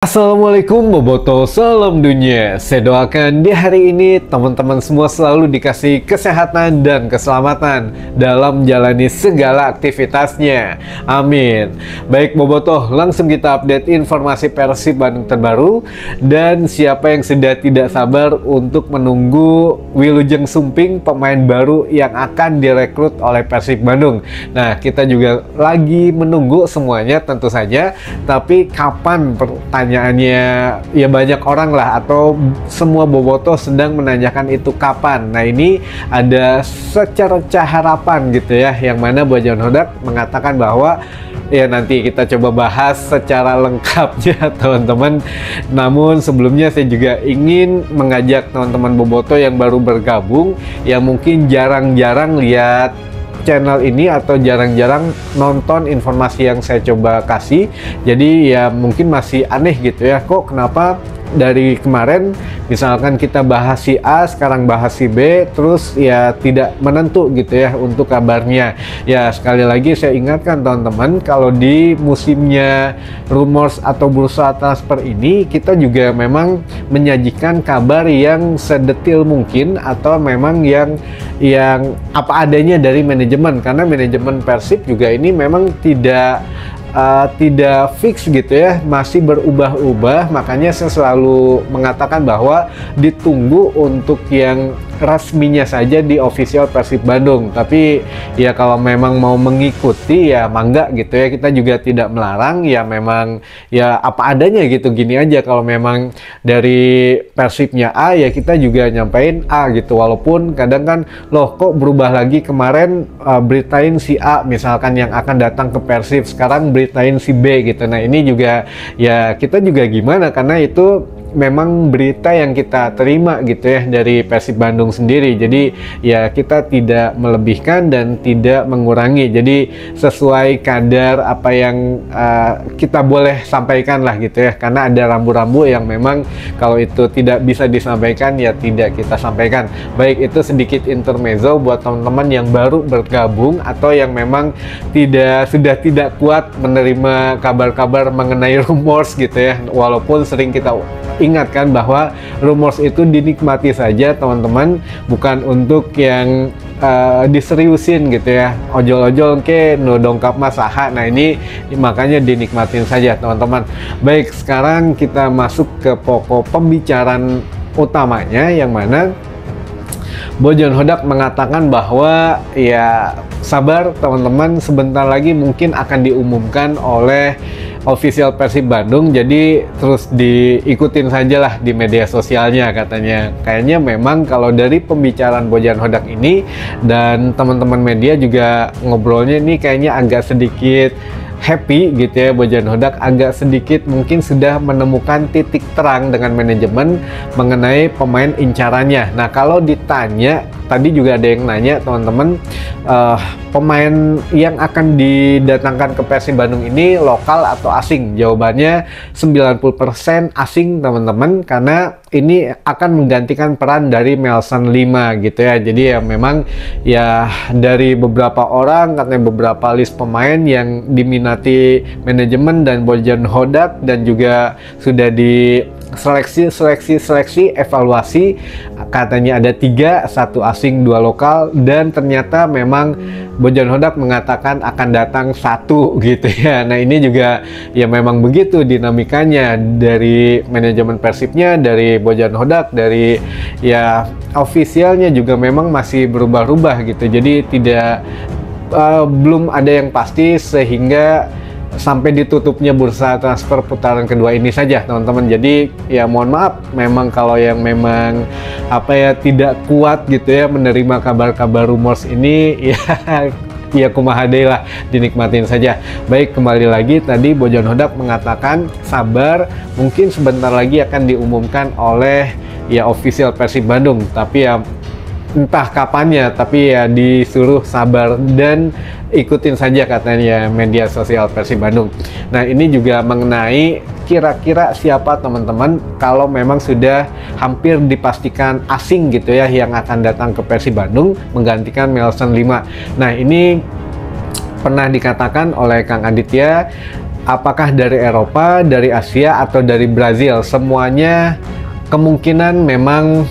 Assalamualaikum Boboto, salam dunia. Saya doakan di hari ini teman-teman semua selalu dikasih kesehatan dan keselamatan dalam menjalani segala aktivitasnya. Amin. Baik Boboto, langsung kita update informasi Persib Bandung terbaru. Dan siapa yang sudah tidak sabar untuk menunggu Wilujeng Sumping, pemain baru yang akan direkrut oleh Persib Bandung. Nah, kita juga lagi menunggu semuanya tentu saja. Tapi kapan pertanyaannya, ya banyak orang lah, atau semua bobotoh sedang menanyakan itu kapan. Nah, ini ada secercah harapan gitu ya, yang mana Bojan Hodak mengatakan bahwa ya nanti kita coba bahas secara lengkapnya teman-teman. Namun sebelumnya saya juga ingin mengajak teman-teman bobotoh yang baru bergabung, yang mungkin jarang-jarang lihat channel ini atau jarang-jarang nonton informasi yang saya coba kasih. Jadi ya mungkin masih aneh gitu ya, kok kenapa dari kemarin misalkan kita bahas si A, sekarang bahas si B, terus ya tidak menentu gitu ya untuk kabarnya. Ya sekali lagi saya ingatkan teman-teman, kalau di musimnya rumors atau bursa transfer ini kita juga memang menyajikan kabar yang sedetil mungkin, atau memang yang apa adanya dari manajemen, karena manajemen Persib juga ini memang tidak fix gitu ya, masih berubah-ubah. Makanya saya selalu mengatakan bahwa ditunggu untuk yang resminya saja di official Persib Bandung. Tapi ya kalau memang mau mengikuti ya mangga gitu ya, kita juga tidak melarang. Ya memang ya apa adanya gitu, gini aja. Kalau memang dari Persibnya A, ya kita juga nyampain A gitu. Walaupun kadang kan loh kok berubah lagi, kemarin beritain si A misalkan yang akan datang ke Persib, sekarang beritain si B gitu. Nah ini juga ya kita juga gimana, karena itu memang berita yang kita terima gitu ya dari Persib Bandung sendiri. Jadi ya kita tidak melebihkan dan tidak mengurangi. Jadi sesuai kadar apa yang kita boleh sampaikan lah gitu ya. Karena ada rambu-rambu yang memang kalau itu tidak bisa disampaikan ya tidak kita sampaikan. Baik, itu sedikit intermezzo buat teman-teman yang baru bergabung atau yang memang sudah tidak kuat menerima kabar-kabar mengenai rumors gitu ya. Walaupun sering kita ingatkan bahwa rumors itu dinikmati saja teman-teman, bukan untuk yang diseriusin gitu ya, ojol-ojol ke no dongkap masaha. Nah ini makanya dinikmatin saja teman-teman. Baik, sekarang kita masuk ke pokok pembicaraan utamanya, yang mana Bojan Hodak mengatakan bahwa ya sabar teman-teman, sebentar lagi mungkin akan diumumkan oleh official Persib Bandung, jadi terus diikutin saja lah di media sosialnya katanya. Kayaknya memang kalau dari pembicaraan Bojan Hodak ini dan teman-teman media juga ngobrolnya ini kayaknya agak sedikit happy gitu ya. Bojan Hodak agak sedikit mungkin sudah menemukan titik terang dengan manajemen mengenai pemain incarannya. Nah kalau ditanya, tadi juga ada yang nanya teman-teman, pemain yang akan didatangkan ke Persib Bandung ini lokal atau asing? Jawabannya 90% asing teman-teman, karena ini akan menggantikan peran dari Melson 5 gitu ya. Jadi ya memang ya dari beberapa orang, katanya beberapa list pemain yang diminati manajemen dan Bojan Hodak, dan juga sudah di seleksi evaluasi, katanya ada 3, 1 asing 2 lokal, dan ternyata memang Bojan Hodak mengatakan akan datang 1 gitu ya. Nah ini juga ya memang begitu dinamikanya dari manajemen Persibnya, dari Bojan Hodak, dari ya ofisialnya juga memang masih berubah-ubah gitu. Jadi tidak belum ada yang pasti, sehingga sampai ditutupnya bursa transfer putaran kedua ini saja teman-teman. Jadi ya mohon maaf memang kalau yang memang apa ya tidak kuat gitu ya menerima kabar-kabar rumors ini, ya kumaha deui lah, dinikmatin saja. Baik, kembali lagi tadi Bojan Hodak mengatakan sabar, mungkin sebentar lagi akan diumumkan oleh ya official Persib Bandung, tapi ya entah kapannya, tapi ya disuruh sabar dan ikutin saja katanya media sosial Persib Bandung. Nah ini juga mengenai kira-kira siapa teman-teman kalau memang sudah hampir dipastikan asing gitu ya yang akan datang ke Persib Bandung menggantikan Melson 5. Nah ini pernah dikatakan oleh Kang Aditya apakah dari Eropa, dari Asia, atau dari Brazil, semuanya kemungkinan memang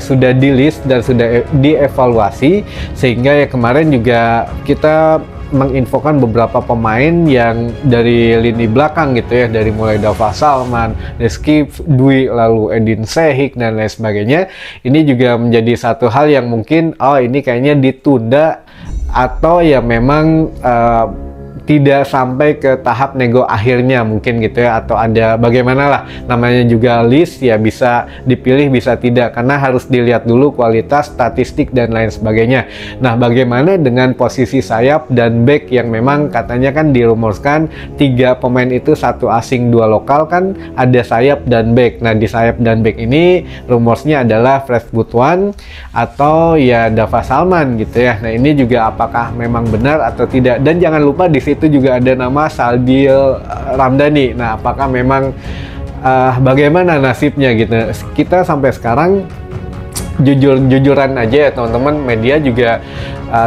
sudah di list dan sudah dievaluasi, sehingga ya kemarin juga kita menginfokan beberapa pemain yang dari lini belakang gitu ya, dari mulai Dava Salman, Rizky Dwi, lalu Edin Sehik dan lain sebagainya. Ini juga menjadi satu hal yang mungkin ini kayaknya ditunda atau ya memang tidak sampai ke tahap nego akhirnya mungkin gitu ya, atau ada bagaimana lah, namanya juga list ya, bisa dipilih bisa tidak, karena harus dilihat dulu kualitas, statistik dan lain sebagainya. Nah, bagaimana dengan posisi sayap dan back yang memang katanya kan dirumuskan 3 pemain itu, 1 asing 2 lokal, kan ada sayap dan back. Nah, di sayap dan back ini rumusnya adalah Fresh Butuan atau ya Dava Salman gitu ya. Nah, ini juga apakah memang benar atau tidak, dan jangan lupa di itu juga ada nama Salbil Ramdhani. Nah, apakah memang bagaimana nasibnya gitu? Kita sampai sekarang jujuran aja ya teman-teman, media juga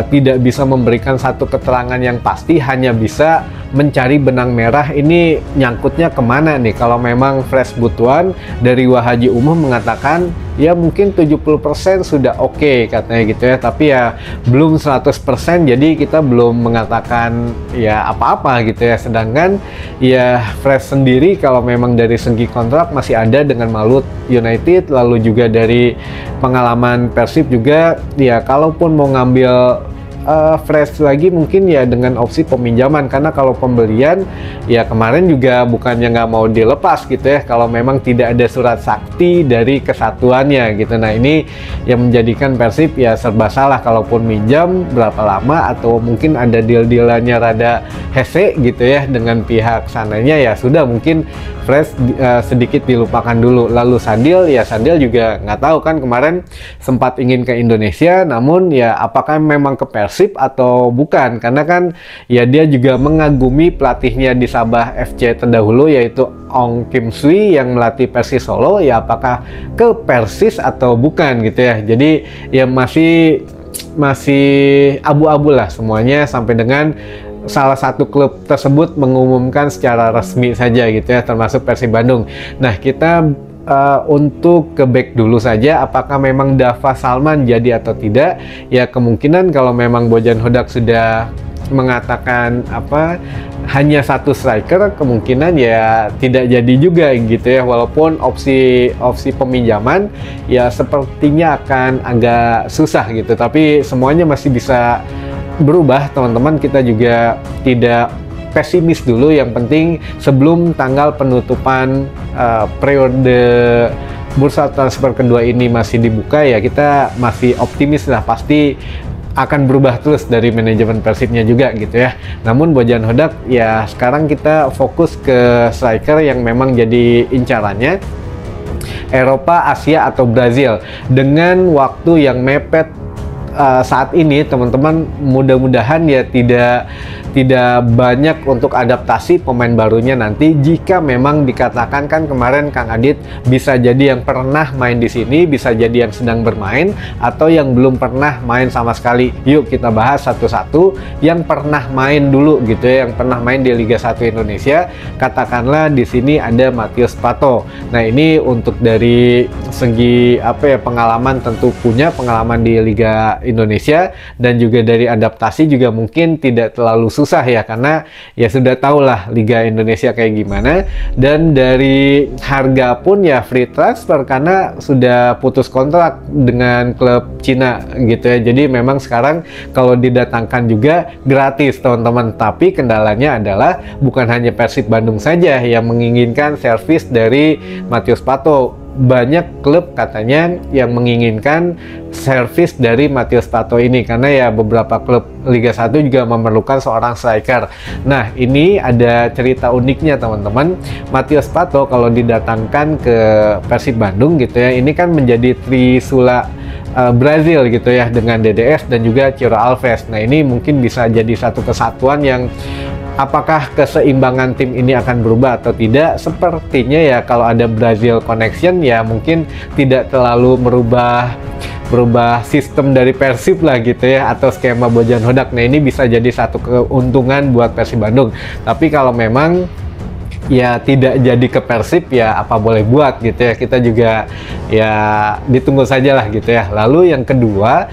tidak bisa memberikan satu keterangan yang pasti, hanya bisa mencari benang merah ini nyangkutnya kemana nih. Kalau memang Fresh Butuan, dari Wahaji Umum mengatakan ya mungkin 70% sudah oke katanya gitu ya, tapi ya belum 100%, jadi kita belum mengatakan ya apa-apa gitu ya. Sedangkan ya Fresh sendiri kalau memang dari segi kontrak masih ada dengan Malut United, lalu juga dari pengalaman Persib juga ya, kalaupun mau ngambil Fresh lagi mungkin ya dengan opsi peminjaman, karena kalau pembelian ya kemarin juga bukannya nggak mau dilepas gitu ya, kalau memang tidak ada surat sakti dari kesatuannya gitu. Nah, ini yang menjadikan Persib ya serba salah, kalaupun minjam berapa lama, atau mungkin ada deal-dealannya rada hese gitu ya dengan pihak sananya, ya sudah mungkin Fresh sedikit dilupakan dulu. Lalu Sandil juga nggak tahu kan, kemarin sempat ingin ke Indonesia, namun ya apakah memang ke Persib atau bukan, karena kan ya dia juga mengagumi pelatihnya di Sabah FC terdahulu, yaitu Ong Kim Sui yang melatih Persis Solo, ya apakah ke Persis atau bukan gitu ya. Jadi ya masih abu-abu lah semuanya, sampai dengan salah satu klub tersebut mengumumkan secara resmi saja gitu ya, termasuk Persib Bandung. Nah, kita untuk ke back dulu saja, apakah memang Dava Salman jadi atau tidak? Ya kemungkinan kalau memang Bojan Hodak sudah mengatakan hanya 1 striker, kemungkinan ya tidak jadi juga gitu ya, walaupun opsi peminjaman ya sepertinya akan agak susah gitu, tapi semuanya masih bisa berubah teman-teman. Kita juga tidak pesimis dulu, yang penting sebelum tanggal penutupan periode bursa transfer kedua ini masih dibuka ya, kita masih optimis lah, pasti akan berubah terus dari manajemen Persibnya juga gitu ya. Namun Bojan Hodak ya sekarang kita fokus ke striker yang memang jadi incarannya, Eropa, Asia atau Brazil. Dengan waktu yang mepet saat ini teman-teman, mudah-mudahan ya tidak banyak untuk adaptasi pemain barunya nanti. Jika memang dikatakan kan kemarin Kang Adit, bisa jadi yang pernah main di sini, bisa jadi yang sedang bermain, atau yang belum pernah main sama sekali. Yuk kita bahas satu-satu yang pernah main dulu gitu ya, yang pernah main di Liga 1 Indonesia. Katakanlah di sini ada Matius Pato. Nah, ini untuk dari segi pengalaman, tentu punya pengalaman di Liga Indonesia, dan juga dari adaptasi juga mungkin tidak terlalu susah ya, karena ya sudah tahu lah Liga Indonesia kayak gimana. Dan dari harga pun ya free transfer, karena sudah putus kontrak dengan klub Cina gitu ya. Jadi memang sekarang kalau didatangkan juga gratis teman-teman, tapi kendalanya adalah bukan hanya Persib Bandung saja yang menginginkan servis dari Matius Pato. Banyak klub katanya yang menginginkan servis dari Matius Pato ini, karena ya beberapa klub Liga 1 juga memerlukan seorang striker. Nah, ini ada cerita uniknya teman-teman. Matius Pato kalau didatangkan ke Persib Bandung gitu ya, ini kan menjadi trisula Brazil gitu ya, dengan DDS dan juga Ciro Alves. Nah, ini mungkin bisa jadi satu kesatuan yang apakah keseimbangan tim ini akan berubah atau tidak? Sepertinya ya kalau ada Brazil connection ya mungkin tidak terlalu merubah berubah sistem dari Persib lah gitu ya, atau skema Bojan Hodak. Nah ini bisa jadi satu keuntungan buat Persib Bandung. Tapi kalau memang ya tidak jadi ke Persib, ya apa boleh buat gitu ya, kita juga ya ditunggu saja lah gitu ya. Lalu yang kedua,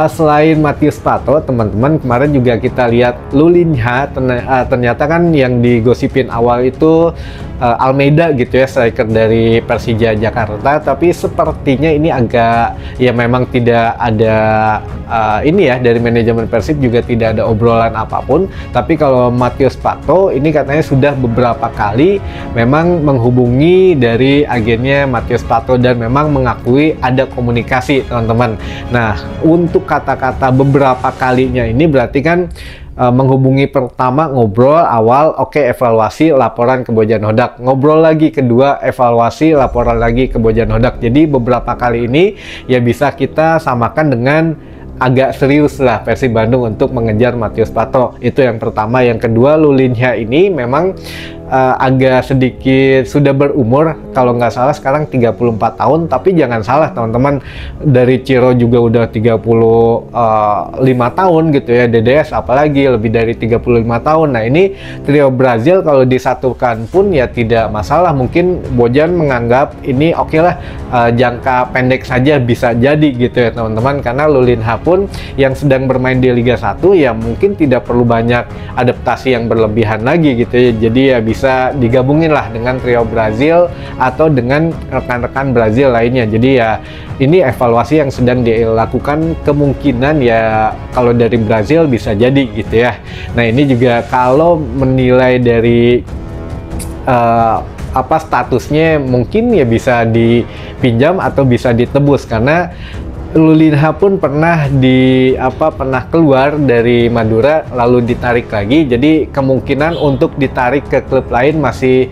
selain Matius Pato, teman-teman, kemarin juga kita lihat Lulinha, ternyata kan yang digosipin awal itu Almeida gitu ya, striker dari Persija Jakarta, tapi sepertinya ini agak ya memang tidak ada ini ya, dari manajemen Persib juga tidak ada obrolan apapun. Tapi kalau Matius Pato ini katanya sudah beberapa kali memang menghubungi dari agennya Matius Pato dan memang mengakui ada komunikasi, teman-teman. Nah, untuk kata-kata beberapa kalinya ini berarti kan menghubungi pertama, ngobrol awal, oke, evaluasi, laporan ke Bojan Hodak, ngobrol lagi kedua, evaluasi, laporan lagi ke Bojan Hodak. Jadi beberapa kali ini ya bisa kita samakan dengan agak serius lah Persib Bandung untuk mengejar Matius Pato. Itu yang pertama. Yang kedua, Lulinha ini memang agak sedikit sudah berumur, kalau nggak salah sekarang 34 tahun, tapi jangan salah teman-teman, dari Ciro juga udah 35 tahun gitu ya, DDS apalagi lebih dari 35 tahun. Nah ini trio Brazil kalau disatukan pun ya tidak masalah. Mungkin Bojan menganggap ini oke lah, jangka pendek saja bisa jadi gitu ya teman-teman, karena Lulinha pun yang sedang bermain di Liga 1 ya mungkin tidak perlu banyak adaptasi yang berlebihan lagi gitu ya, jadi ya bisa digabungin lah dengan trio Brazil atau dengan rekan-rekan Brazil lainnya. Jadi ya ini evaluasi yang sedang dilakukan, kemungkinan ya kalau dari Brazil bisa jadi gitu ya. Nah ini juga kalau menilai dari apa statusnya, mungkin ya bisa dipinjam atau bisa ditebus, karena Lulinha pun pernah pernah keluar dari Madura lalu ditarik lagi, jadi kemungkinan untuk ditarik ke klub lain masih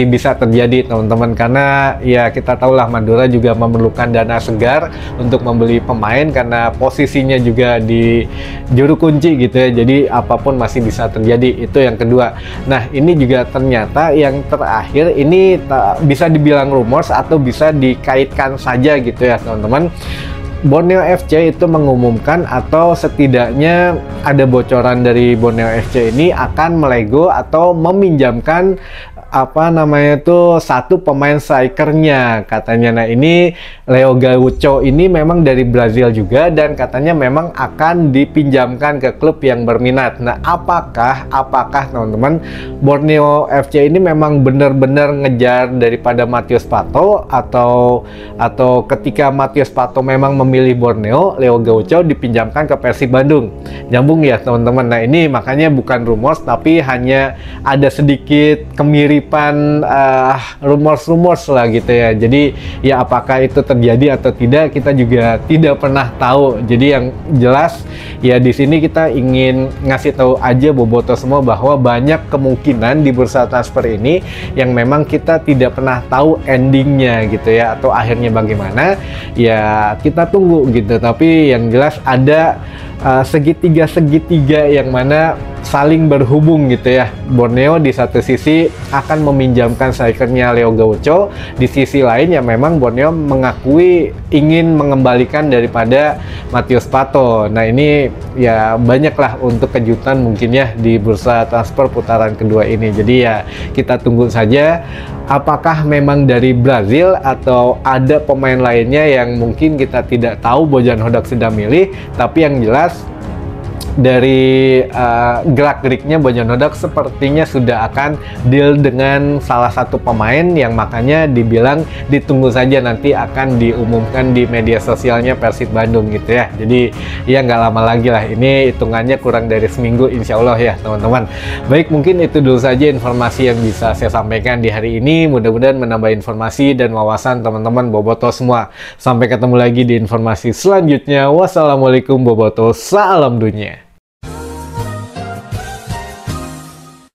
bisa terjadi teman-teman, karena ya kita tahu lah Madura juga memerlukan dana segar untuk membeli pemain karena posisinya juga di juru kunci gitu ya, jadi apapun masih bisa terjadi. Itu yang kedua. Nah ini juga ternyata yang terakhir ini bisa dibilang rumors atau bisa dikaitkan saja gitu ya teman-teman. Borneo FC itu mengumumkan, atau setidaknya ada bocoran dari Borneo FC ini akan melego atau meminjamkan satu pemain strikernya katanya. Nah ini Leo Gaucho ini memang dari Brazil juga, dan katanya memang akan dipinjamkan ke klub yang berminat. Nah apakah teman-teman Borneo FC ini memang benar-benar ngejar daripada Matius Pato, atau ketika Matius Pato memang memilih Borneo, Leo Gaucho dipinjamkan ke Persib Bandung? Nyambung ya teman-teman. Nah ini makanya bukan rumors, tapi hanya ada sedikit kemiripan rumors lah gitu ya. Jadi ya apakah itu terjadi atau tidak kita juga tidak pernah tahu. Jadi yang jelas ya di sini kita ingin ngasih tahu aja boboto semua bahwa banyak kemungkinan di bursa transfer ini yang memang kita tidak pernah tahu endingnya gitu ya, atau akhirnya bagaimana ya kita tunggu gitu. Tapi yang jelas ada segitiga yang mana saling berhubung gitu ya. Borneo di satu sisi akan meminjamkan strikernya Leo Gaucho, di sisi lain ya memang Borneo mengakui ingin mengembalikan daripada Matius Pato. Nah ini ya banyaklah untuk kejutan mungkin ya di bursa transfer putaran kedua ini. Jadi ya kita tunggu saja apakah memang dari Brazil atau ada pemain lainnya yang mungkin kita tidak tahu Bojan Hodak sudah milih. Tapi yang jelas dari gerak-geriknya Bojan Hodak sepertinya sudah akan deal dengan salah satu pemain, yang makanya dibilang ditunggu saja nanti akan diumumkan di media sosialnya Persib Bandung gitu ya. Jadi ya nggak lama lagi lah, ini hitungannya kurang dari seminggu insya Allah ya teman-teman. Baik, mungkin itu dulu saja informasi yang bisa saya sampaikan di hari ini. Mudah-mudahan menambah informasi dan wawasan teman-teman boboto semua. Sampai ketemu lagi di informasi selanjutnya. Wassalamualaikum boboto, salam dunia.